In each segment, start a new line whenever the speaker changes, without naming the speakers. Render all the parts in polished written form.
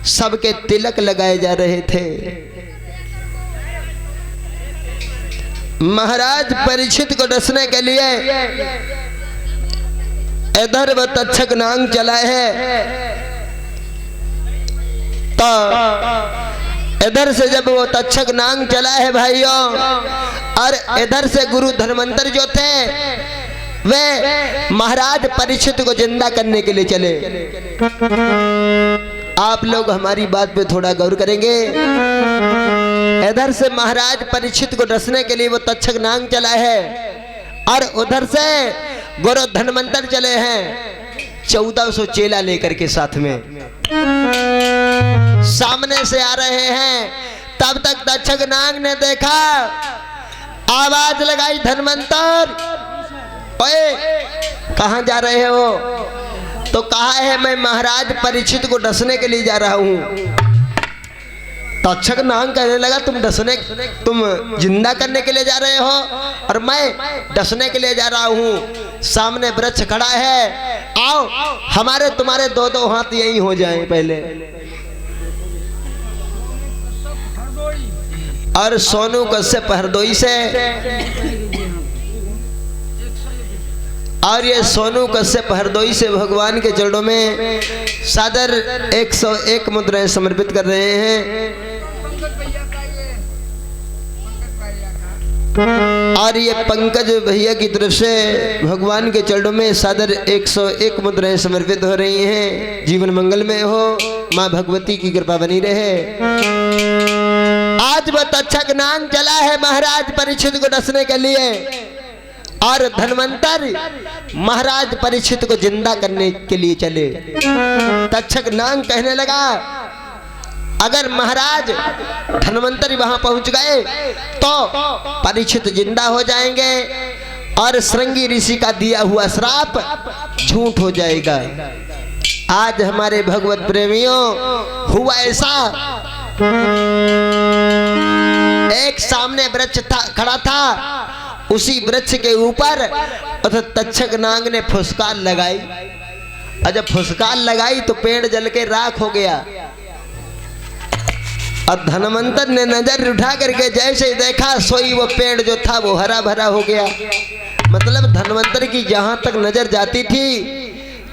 सबके तिलक लगाए जा रहे थे। महाराज परीक्षित को डसने के लिए इधर वो तक्षक नांग चला है, तो इधर से जब वो तक्षक नांग चला है भाइयों, और इधर से गुरु धन्वंतर जो थे वे महाराज परीक्षित को जिंदा करने के लिए चले। आप लोग हमारी बात पे थोड़ा गौर करेंगे। इधर से महाराज परीक्षित को डसने के लिए वो तक्षक नांग चला है, और उधर से गुरु धन्वंतर चले हैं 1400 चेला लेकर के साथ में। सामने से आ रहे हैं, तब तक तक्षक नांग ने देखा, आवाज लगाई, धन्वंतर ओए कहां जा रहे हो? तो कहा है मैं महाराज परीक्षित को डसने के लिए जा रहा हूं। तक्षक नांग कहने लगा तुम जिंदा करने के लिए जा रहे हो और मैं डसने के लिए जा रहा हूं। सामने वृक्ष खड़ा है, आओ हमारे तुम्हारे दो दो हाथ यही हो जाएं पहले। और सोनू कश्यप हरदोई से, और ये सोनू कश्यप हरदोई से भगवान के चरणों में सादर 101 मुद्राएं समर्पित कर रहे हैं। और ये पंकज भैया की तरफ से भगवान के चरणों में सादर 101 मुद्राएं समर्पित हो रही हैं। जीवन मंगल में हो, माँ भगवती की कृपा बनी रहे। आज वह तक्षक नांग चला है महाराज परीक्षित को डसने के लिए, और धन्वंतर महाराज परीक्षित को जिंदा करने के लिए चले। तक्षक नांग कहने लगा, अगर महाराज धन्वंतरी वहां पहुंच गए तो परीक्षित जिंदा हो जाएंगे और श्रृंगी ऋषि का दिया हुआ श्राप झूठ हो जाएगा। आज हमारे भगवत प्रेमियों हुआ ऐसा, एक सामने वृक्ष खड़ा था, उसी वृक्ष के ऊपर तक्षक नांग ने फुसकार लगाई, और जब फुसकार लगाई तो पेड़ जल के राख हो गया। और धन्वंतर ने नजर उठा करके जैसे ही देखा, सोई वो पेड़ जो था वो हरा भरा हो गया। मतलब धन्वंतर की जहां तक नजर जाती थी,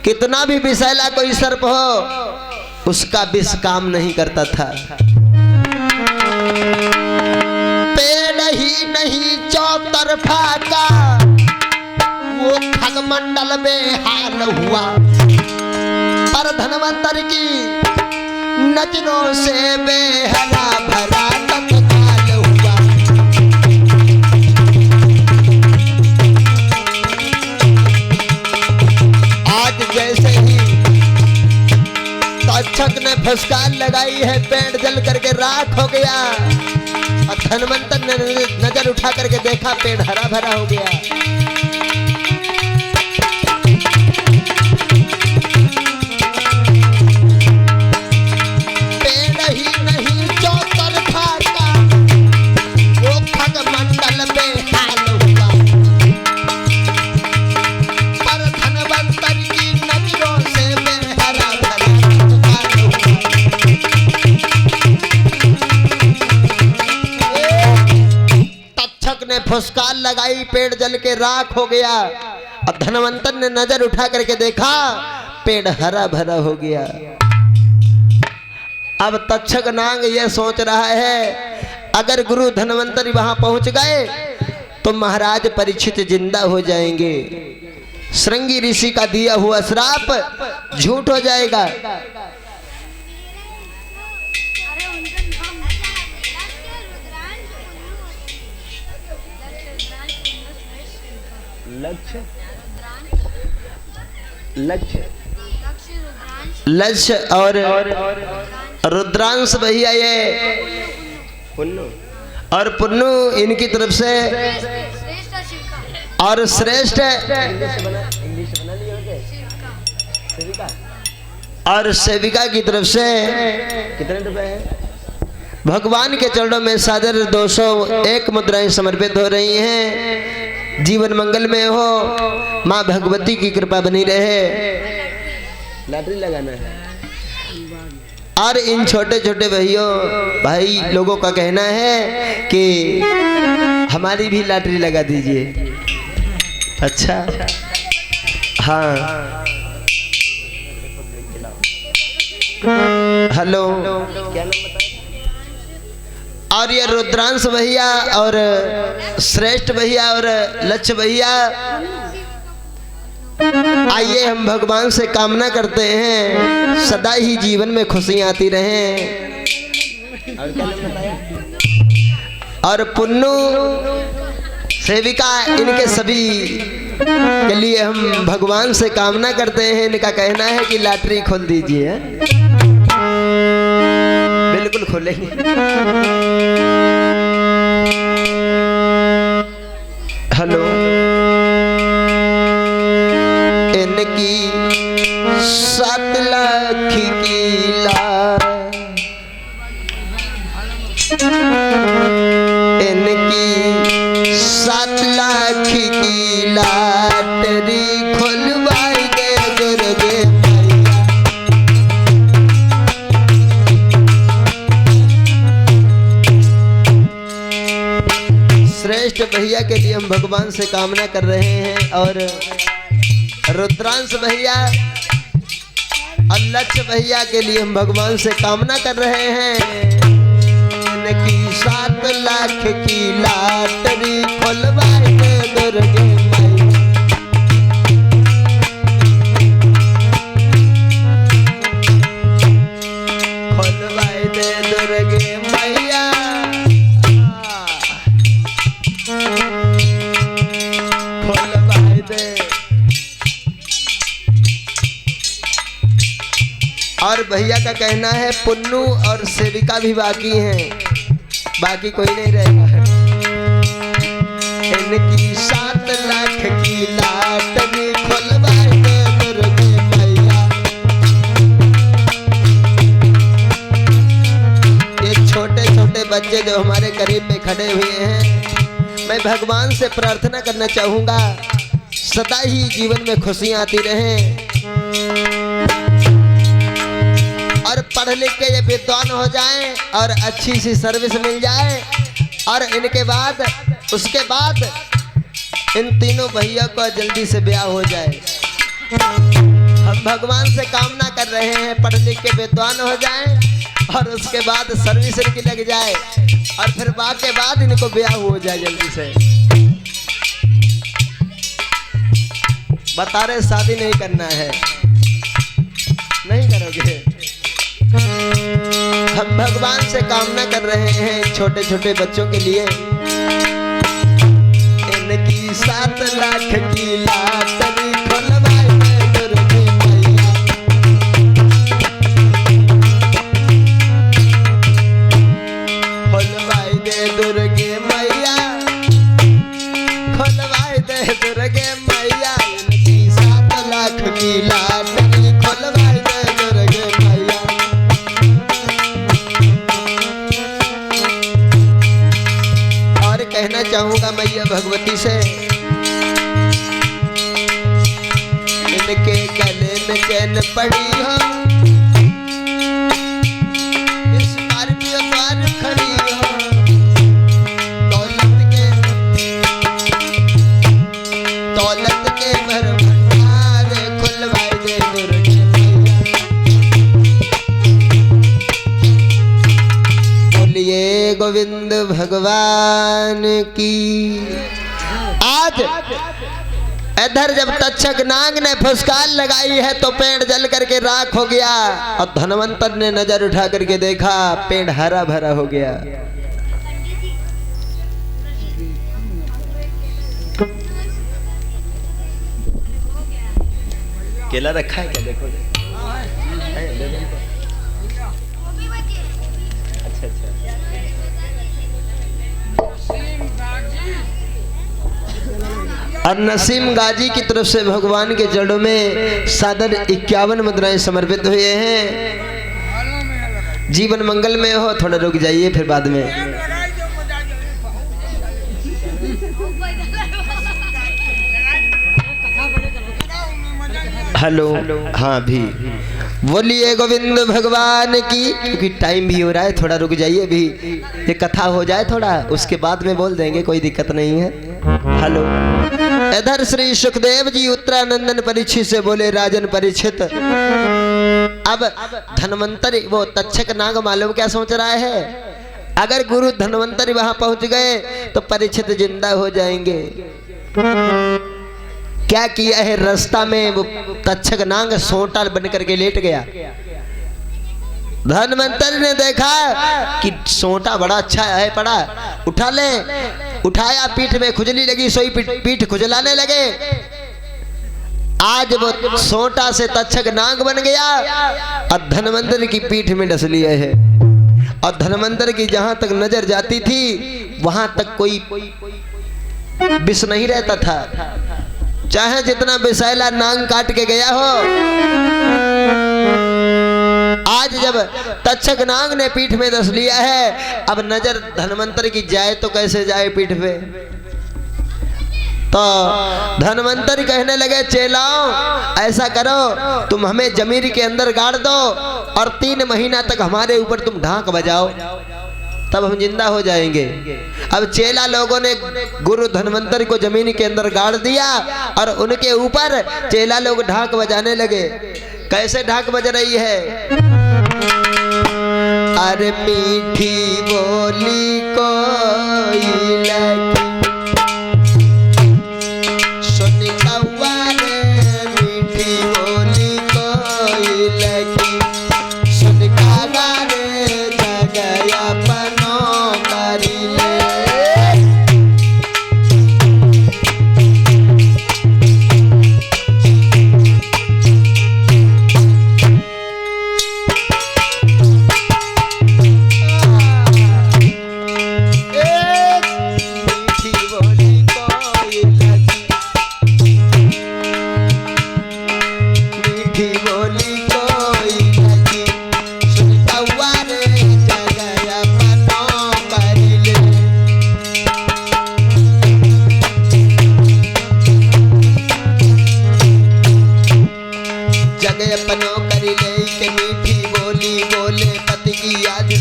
कितना भी विषैला कोई सर्प हो उसका विष काम नहीं करता था। पेड़ ही नहीं चौतरफा का वो खगमंडल में हाल हुआ, पर धन्वंतर की नजरों से बेहरा भरा तत्काल हुआ। आज जैसे ही तक्षक ने फुसकार लगाई है, पेड़ जल करके राख हो गया, और धन्वंतर ने नजर उठा करके देखा, पेड़ हरा भरा हो गया। फुसकार लगाई, पेड़ जल के राख हो गया, और धन्वंतर ने नजर उठा करके देखा, पेड़ हरा भरा हो गया। अब तक्षक नांग यह सोच रहा है, अगर गुरु धन्वंतरी वहां पहुंच गए तो महाराज परीक्षित जिंदा हो जाएंगे, श्रृंगी ऋषि का दिया हुआ श्राप झूठ हो जाएगा। लक्ष्य और रुद्रांश भैया ये पुन्नू और पुन्नू इनकी तरफ से, और श्रेष्ठ और सेविका की तरफ से कितने रुपए हैं? भगवान के चरणों में सादर 201 मुद्राएं समर्पित हो रही हैं। जीवन मंगल में हो, माँ भगवती की कृपा बनी रहे। लॉटरी लगाना है, और इन छोटे छोटे भाई लोगों का कहना है कि हमारी भी लॉटरी लगा दीजिए। अच्छा हाँ, हेलो, और ये रुद्रांश भैया और श्रेष्ठ भैया और लक्ष्य भैया, आइए हम भगवान से कामना करते हैं सदा ही जीवन में खुशियां आती रहें। और पुन्नू सेविका, इनके सभी के लिए हम भगवान से कामना करते हैं। इनका कहना है कि लॉटरी खोल दीजिए। बिल्कुल खोलेंगे। हेलो, इनकी 7 लाख की इनकी 7 लाख की लॉटरी खुलवाई दे दुर्गे श्रेष्ठ भैया के लिए हम भगवान से कामना कर रहे हैं। और रुद्रांश भैया और लक्ष्य भैया के लिए हम भगवान से कामना कर रहे हैं इनकी 7 लाख की लॉटरी खुलवाई दे दुर्गे मैया, खुलवाई दे दुर्गे मैया, खुलवाई दे। और भैया का कहना है पुन्नू और सेविका भी बाकी हैं, बाकी कोई नहीं रहेगा। इनकी 7 लाख की लॉटरी खुलवाई दे दुर्गे मैया। ये छोटे छोटे बच्चे जो हमारे करीब में खड़े हुए हैं, मैं भगवान से प्रार्थना करना चाहूँगा सदा ही जीवन में खुशियाँ आती रहें और पढ़ लिख के ये विद्वान हो जाएं और अच्छी सी सर्विस मिल जाए। और इनके बाद उसके बाद इन तीनों भैया को जल्दी से ब्याह हो जाए। हम भगवान से कामना कर रहे हैं पढ़ लिख के विद्वान हो जाएं और उसके बाद सर्विस इनकी लग जाए और फिर बाद के बाद इनको ब्याह हो जाए जल्दी से। बता रहे शादी नहीं करना है, नहीं करोगे। हम भगवान से कामना कर रहे हैं छोटे छोटे बच्चों के लिए इनकी 7 लाख की लॉटरी खुलवाई दे दुर्गे मैया। खुलवाई दे दुर्गे मैया, खुलवाई दे दुर्गे मैया। इनकी 7 लाख की लॉटरी खुलवाई दे दुर्गे मैया। और कहना चाहूंगा मैया भगवती से इनके गले में चैन पड़ी हो, इस स्कॉर्पियो द्वार खड़ी हो, दौलत के भर भंडार खुलवाई दे दुर्गे मैया। बोलिए गोविंद भगवान की। आज इधर जब तक्षक नाग ने फुसकार लगाई है तो पेड़ जल करके राख हो गया और धनवंतर ने नजर उठा करके देखा पेड़ हरा भरा हो गया। केला रखा है क्या? देखो अच्छा अच्छा। और नसीम गाजी की तरफ से भगवान के जड़ों में सादर 51 मुद्राएं समर्पित हुए हैं। जीवन मंगल में हो, थोड़ा रुक जाइए फिर बाद में। हेलो, हाँ भी बोलिए गोविंद भगवान की। क्योंकि टाइम भी हो रहा है, थोड़ा रुक जाइए, भी ये कथा हो जाए थोड़ा, उसके बाद में बोल देंगे, कोई दिक्कत नहीं है। हेलो। इधर श्री सुखदेव जी उत्तरानंदन परीक्षित से बोले, राजन परीक्षित, अब धन्वंतरी वो तक्षक नाग मालूम क्या सोच रहा है, अगर गुरु धन्वंतरी वहां पहुंच गए तो परीक्षित जिंदा हो जाएंगे। क्या किया है, रास्ता में वो तक्षक नाग सोटा बनकर के लेट गया। धन्वंतरी ने देखा कि सोटा बड़ा अच्छा है पड़ा, उठा ले, उठाया, पीठ में खुजली लगी, सोई पीठ खुजलाने लगे। आज वो सोटा से तक्षक नाग बन गया और धन्वंतरी की पीठ में डस लिया है। और धन्वंतरी की जहां तक नजर जाती थी वहां तक कोई विष नहीं रहता था, चाहे जितना विषैला नाग काट के गया हो। आज जब तक्षक नाग ने पीठ में डस लिया है, अब नजर धन्वंतरी की जाए तो कैसे जाए पीठ पे। तो धन्वंतरी कहने लगे, चेलाओ ऐसा करो, तुम हमें जमीन के अंदर गाड़ दो और 3 महीना तक हमारे ऊपर तुम ढाक बजाओ, तब हम जिंदा हो जाएंगे। अब चेला लोगों ने गुरु धन्वंतरी को जमीन के अंदर गाड़ दिया और उनके ऊपर चेला लोग ढाक बजाने लगे। कैसे ढाक बज रही है, अरे मीठी बोली कोई लगी, सुन कौवा रे मीठी बोली कोई लगी, सुन कागा रे जगया पनो करी ले।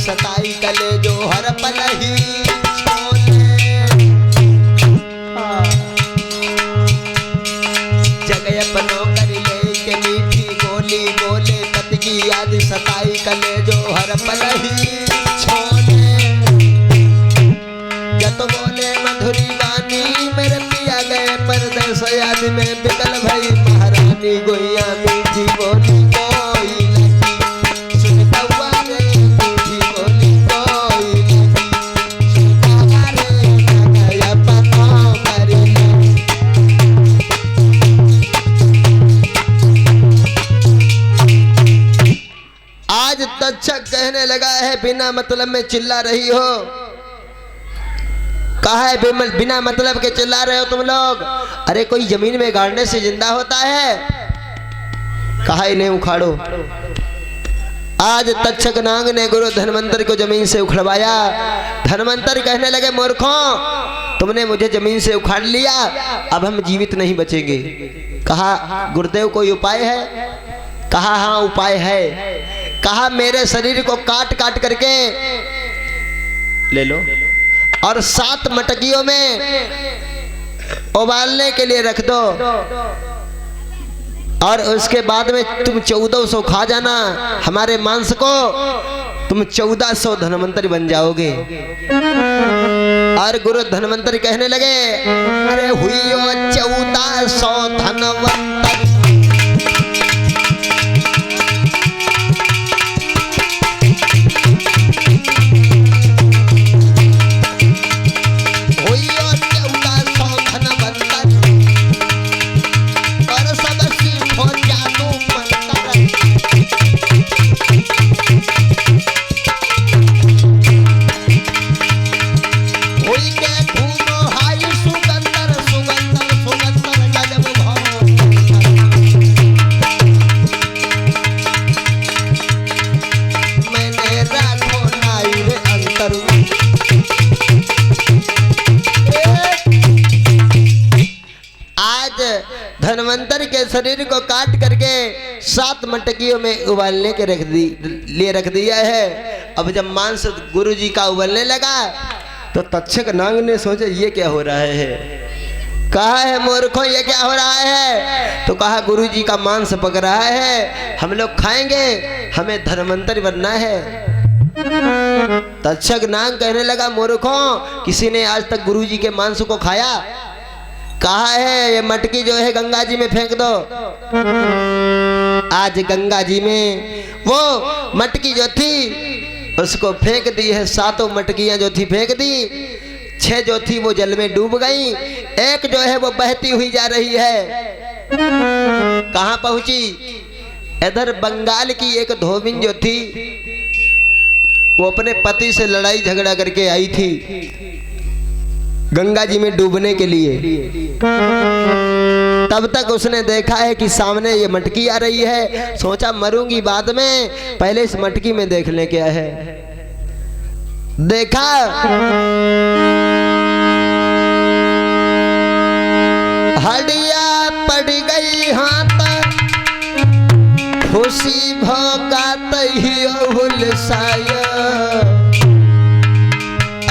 सताई कले जो हर पल ही छोले, जगह अपनो कर ले के मीठी बोली बोले, पति की याद सताई कले जो हर पल ही छोले। जब बोले मधुरी वाणी मेरे पिया गए परदेस याद में बिकल भई महारानी, गोइया मीठी बोली कोई लगी, सुन कौवा रे मीठी बोली कोई लगी, सुन कागा रे जगया पनो करी ले। आज तक्षक कहने लगा है, बिना मतलब में चिल्ला रही हो, कहा है बिना मतलब के चिल्ला रहे हो तुम लोग, अरे कोई जमीन में गाड़ने से जिंदा होता है, कहा इन्हें उखाड़ो। आज तक्षक नाग ने गुरु धन्वंतरी को जमीन से उखड़वाया। धन्वंतरी कहने लगे, मूर्खों तुमने मुझे जमीन से उखाड़ लिया, अब हम जीवित नहीं बचेंगे। कहा गुरुदेव कोई उपाय है, कहा हाँ उपाय है। कहा मेरे शरीर को काट काट करके ले लो और 7 मटकियों में उबालने के लिए रख दो, और उसके बाद में तुम 1400 खा जाना हमारे मांस को, तुम 1400 धन्वंतरी बन जाओगे। और गुरु धन्वंतरी कहने लगे, अरे हुई 1400 धन्वंतरी, धनवंतर के शरीर को काट करके 7 मटकियों में उबालने के रख दिया है। अब जब मांस गुरु जी का उबलने लगा तो तक्षक नाग ने सोचा ये क्या हो रहा है। कहा है मूर्खों ये क्या हो रहा है। तो कहा गुरु जी का मांस पक रहा है, हम लोग खाएंगे, हमें धनवंतर बनना है। तक्षक नाग कहने लगा मूर्खों, किसी ने आज तक गुरु जी के मांस को खाया? कहा है ये मटकी जो है गंगा जी में फेंक दो। आज गंगा जी में वो मटकी जो थी उसको फेंक दी है। 7 मटकियां जो थी फेंक दी, 6 जो थी वो जल में डूब गई, एक जो है वो बहती हुई जा रही है। कहां पहुंची? इधर बंगाल की एक धोबिन जो थी वो अपने पति से लड़ाई झगड़ा करके आई थी गंगा जी में डूबने के लिए। तब तक उसने देखा है कि सामने ये मटकी आ रही है। सोचा मरूंगी बाद में, पहले इस मटकी में देख ले क्या है। देखा हड्डिया पड़ गई हाथ, खुशी भोगा तहिया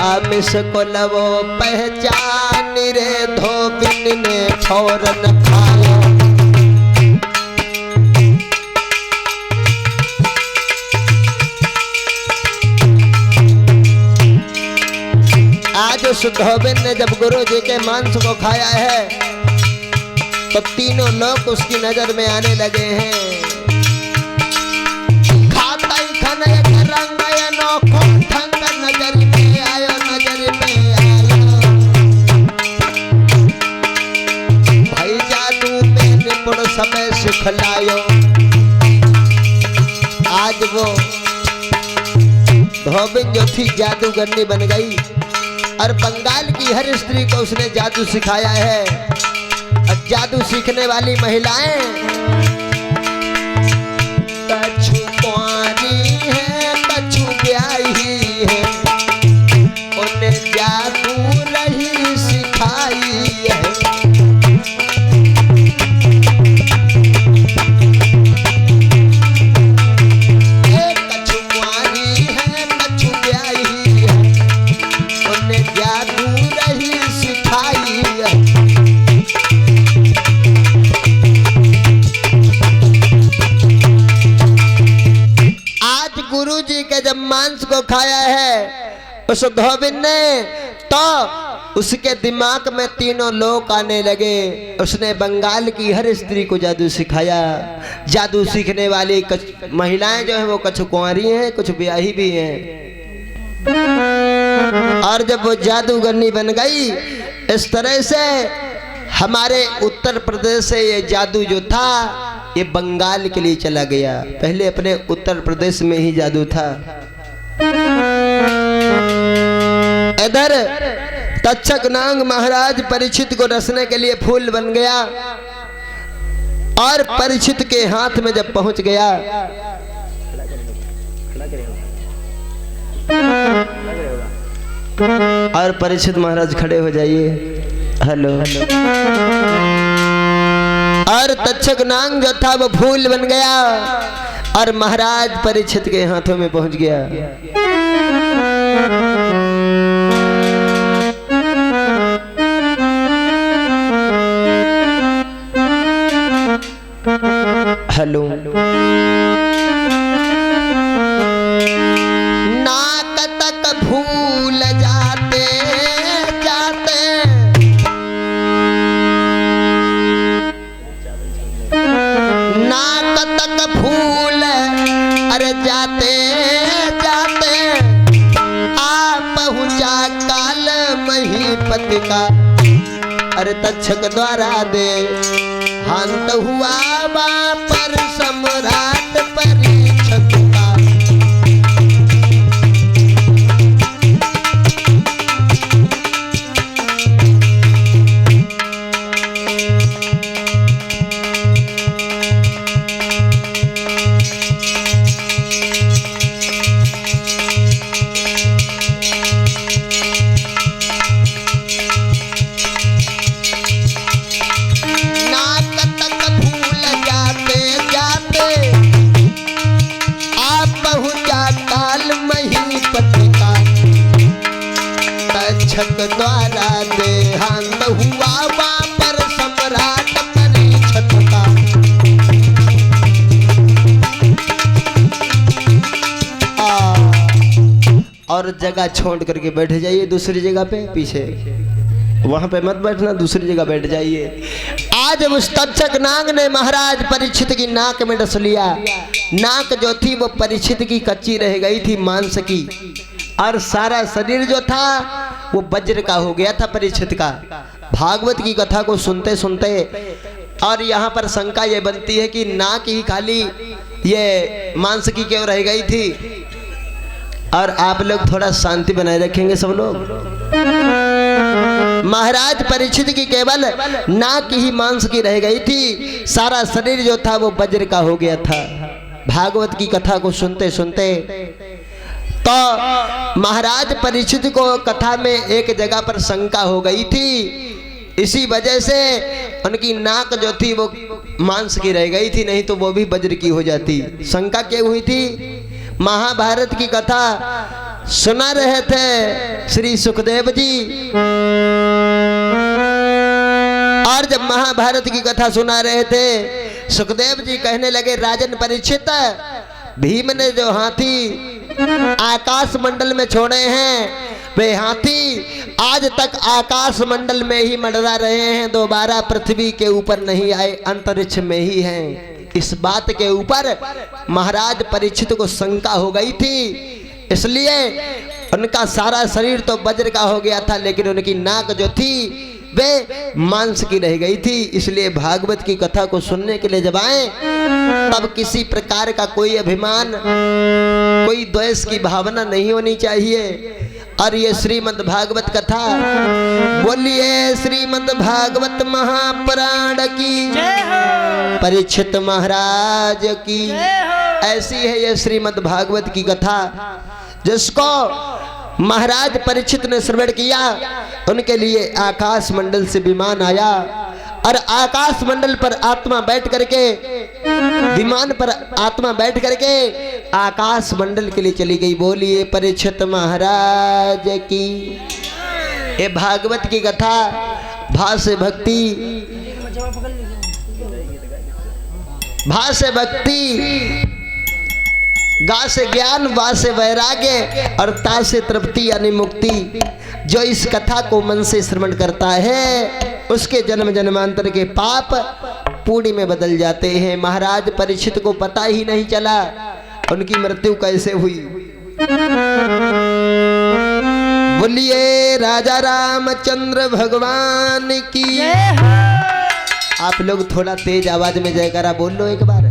आमिष को लवो पहचान रे, धोबिन ने फौरन खाया। आज उस धोबिन ने जब गुरु जी के मांस को खाया है तो तीनों लोग उसकी नजर में आने लगे हैं। खाता ही खाना एक रंग अनोखो ढंग नजर में आयो, नजर में आयो। भाई जादू में निपुण समय सिखलायो। आज वो धोबिन जो थी जादूगरनी बन गई और बंगाल की हर स्त्री को उसने जादू सिखाया है। और जादू सीखने वाली महिलाएं कछु कुंवारी है, कछु ब्याही है, उन्हें जादू रही सिखाई है। कछु कुंवारी है, कछु ब्याही है, उन्हें जादू रही सिखाई है। गुरु जी के जब मांस को खाया है उस धोबिन ने, तो उसके दिमाग में तीनों लोग आने लगे। उसने बंगाल की हर स्त्री को जादू सिखाया। जादू सीखने वाली महिलाएं जो है वो कुछ कुंवारी हैं, कुछ ब्याही भी हैं। और जब वो जादूगरनी बन गई, इस तरह से हमारे उत्तर प्रदेश से ये जादू जो था ये बंगाल के लिए चला गया। पहले अपने उत्तर प्रदेश में ही जादू था। इधर तक्षक नाग महाराज परीक्षित को रसने के लिए फूल बन गया और परीक्षित के हाथ में जब पहुंच गया और परीक्षित महाराज खड़े हो जाइए। हेलो। और तक्षक नाग जो था वो फूल बन गया और महाराज परीक्षित के हाथों में पहुंच गया। हेलो। नाक तक भूल जाते जाते, नाक तक भूल अरे जाते जाते आ पहुंचा काल महीपति का। अरे तक्षक द्वारा दे हांत हुआ पर सम्राट परीक्षित का। नाक परीक्षक द्वारा देहांत हुआ वहाँ पर सम्राट परीक्षित का। और जगह छोड़ करके बैठ जाइए दूसरी जगह पे, पीछे वहां पे मत बैठना, दूसरी जगह बैठ जाइए। आज उस तक्षक नाग ने महाराज परीक्षित की नाक में डस लिया। नाक जो थी वो परीक्षित की कच्ची रह गई थी, मांस की, और सारा शरीर जो था वो वज्र का हो गया था परीक्षित का। भागवत की कथा को सुनते सुनते और यहाँ पर शंका ये बनती है कि नाक ही खाली ये मांस की क्यों रह गई थी। और आप लोग थोड़ा शांति बनाए रखेंगे सब लोग। महाराज परीक्षित की केवल नाक ही मांस की रह गई थी, सारा शरीर जो था वो वज्र का हो गया था। भागवत की कथा को सुनते सुनते तो महाराज परीक्षित को कथा में एक जगह पर शंका हो गई थी। इसी वजह से उनकी नाक जो थी वो मांस की रह गई थी, नहीं तो वो भी वज्र की हो जाती। शंका क्या हुई थी? महाभारत की कथा सुना रहे थे श्री सुखदेव जी, और जब महाभारत की कथा सुना रहे थे सुखदेव जी कहने लगे, राजन परीक्षित, भीम ने जो हाथी आकाश मंडल में छोड़े हैं वे हाथी आज तक आकाश मंडल में ही मंडरा रहे हैं, दोबारा पृथ्वी के ऊपर नहीं आए, अंतरिक्ष में ही हैं। इस बात के ऊपर महाराज परीक्षित को शंका हो गई थी, इसलिए उनका सारा शरीर तो वज्र का हो गया था, लेकिन उनकी नाक जो थी वे मांस की रह गई थी। इसलिए भागवत की कथा को सुनने के लिए जब आए तब किसी प्रकार का कोई अभिमान, कोई द्वेष की भावना नहीं होनी चाहिए। और ये श्रीमद् भागवत कथा, बोलिए श्रीमद् भागवत महापुराण की, परीक्षित महाराज की। ऐसी है ये श्रीमद् भागवत की कथा, जिसको महाराज परीक्षित ने श्रवण किया। उनके लिए आकाश मंडल से विमान आया और आकाश मंडल पर आत्मा बैठ करके, विमान पर आत्मा बैठ करके आकाश मंडल के लिए चली गई। बोलिए परीक्षित महाराज की। ये भागवत की कथा भाष्य भक्ति, भाष्य भक्ति, गा से ज्ञान, वा से वैराग्य और ता से तृप्ति यानी मुक्ति। जो इस कथा को मन से श्रवण करता है उसके जन्म जन्मांतर के पाप पुण्य में बदल जाते हैं। महाराज परीक्षित को पता ही नहीं चला उनकी मृत्यु कैसे हुई। बोलिए राजा रामचंद्र भगवान की। आप लोग थोड़ा तेज आवाज में जयकारा बोल लो एक बार।